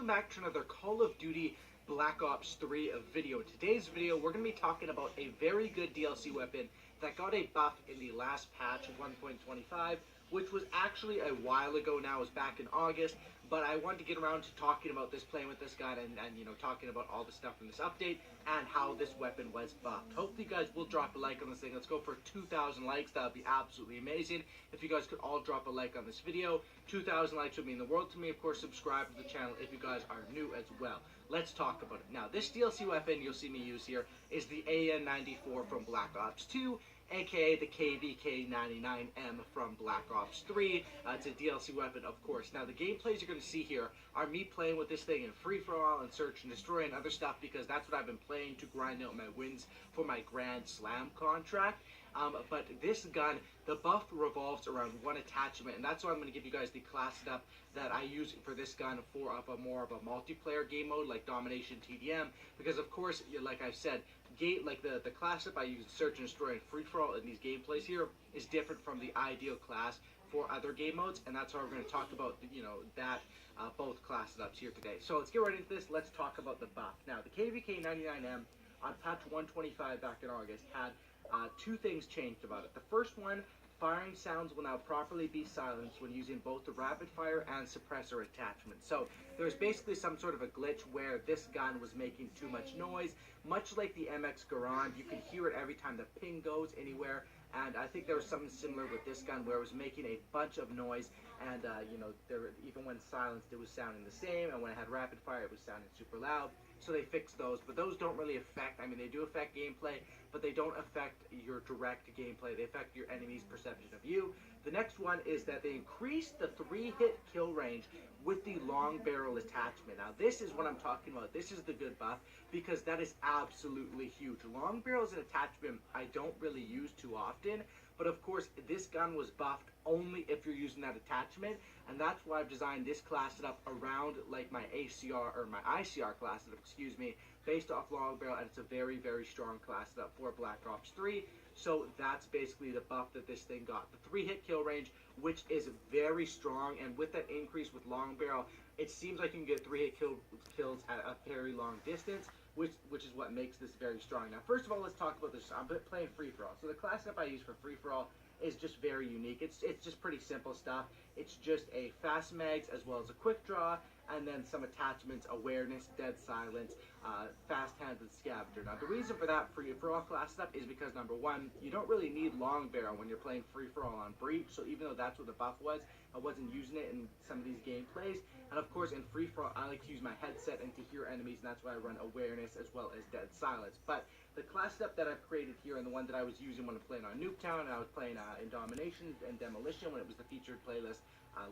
welcome back to another Call of Duty Black Ops 3 video. In today's video, we're going to be talking about a very good DLC weapon that got a buff in the last patch 1.25, which was actually a while ago now. It was back in August, but I wanted to get around to talking about this, playing with this gun, and you know, talking about all the stuff in this update and how this weapon was buffed. Hopefully you guys will drop a like on this thing. Let's go for 2,000 likes. That would be absolutely amazing. If you guys could all drop a like on this video, 2,000 likes would mean the world to me. Of course, subscribe to the channel if you guys are new as well. Let's talk about it. Now, this DLC weapon you'll see me use here is the AN-94 from Black Ops 2, aka the KVK-99M from Black Ops 3. It's a DLC weapon, of course. Now, the gameplays you're going to see here are me playing with this thing in free-for-all and search and destroy and other stuff, because that's what I've been playing to grind out my wins for my Grand Slam contract. But this gun, the buff revolves around one attachment, and that's why I'm going to give you guys the class setup that I use for this gun for more of a multiplayer game mode like Domination TDM, because of course, like I've said, the class setup I use in search and destroy and free for all in these gameplays here is different from the ideal class for other game modes, and that's why we're going to talk about both class setups here today. So let's get right into this. Let's talk about the buff. Now, the KVK-99M on patch 125 back in August had two things changed about it. The first one, firing sounds will now properly be silenced when using both the rapid fire and suppressor attachment. So there's basically some sort of a glitch where this gun was making too much noise, much like the MX Garand. You can hear it every time the ping goes anywhere, and I think there was something similar with this gun where it was making a bunch of noise, and even when silenced it was sounding the same, and when it had rapid fire it was sounding super loud. So they fixed those, but those don't really affect, they do affect gameplay, but they don't affect your direct gameplay. They affect your enemy's perception of you. The next one is that they increased the 3-hit kill range with the long barrel attachment. Now, this is what I'm talking about. This is the good buff, because that is absolutely huge. Long barrel is an attachment I don't really use too often, but of course, this gun was buffed only if you're using that attachment, and that's why I've designed this class setup around like my ACR, or my ICR class setup, excuse me, based off long barrel, and it's a very, very strong class setup for Black Ops 3. So that's basically the buff that this thing got. The 3-hit kill range, which is very strong, and with that increase with long barrel, it seems like you can get 3-hit kills at a very long distance, which is what makes this very strong. Now, first of all, let's talk about this. I'm playing free-for-all. So the class setup I use for free-for-all is just very unique. It's just pretty simple stuff. It's just a fast mags as well as a quick draw, and then some attachments, awareness, dead silence, fast-handed scavenger. Now, the reason for that free-for-all class setup is because, number one, you don't really need long barrel when you're playing free-for-all on breach, so even though that's what the buff was, I wasn't using it in some of these gameplays. And of course, in free-for-all, I like to use my headset and to hear enemies, and that's why I run awareness as well as dead silence. But the class setup that I've created here, and the one that I was using when I'm playing on Nuketown, and I was playing in Domination and Demolition when it was the featured playlist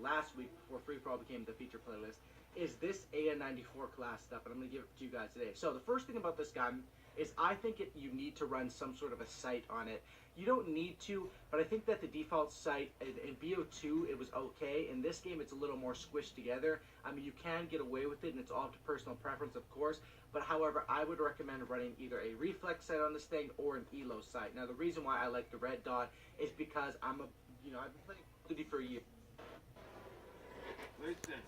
last week before free-for-all became the featured playlist, is this AN-94 class setup, and I'm going to give it to you guys today. So the first thing about this gun is I think you need to run some sort of a sight on it. You don't need to, but I think that the default sight in BO2, it was okay. In this game, it's a little more squished together. You can get away with it, and it's all up to personal preference, of course. But however, I would recommend running either a reflex sight on this thing or an ELO sight. Now, the reason why I like the red dot is because I've been playing Call of Duty for a year. Listen.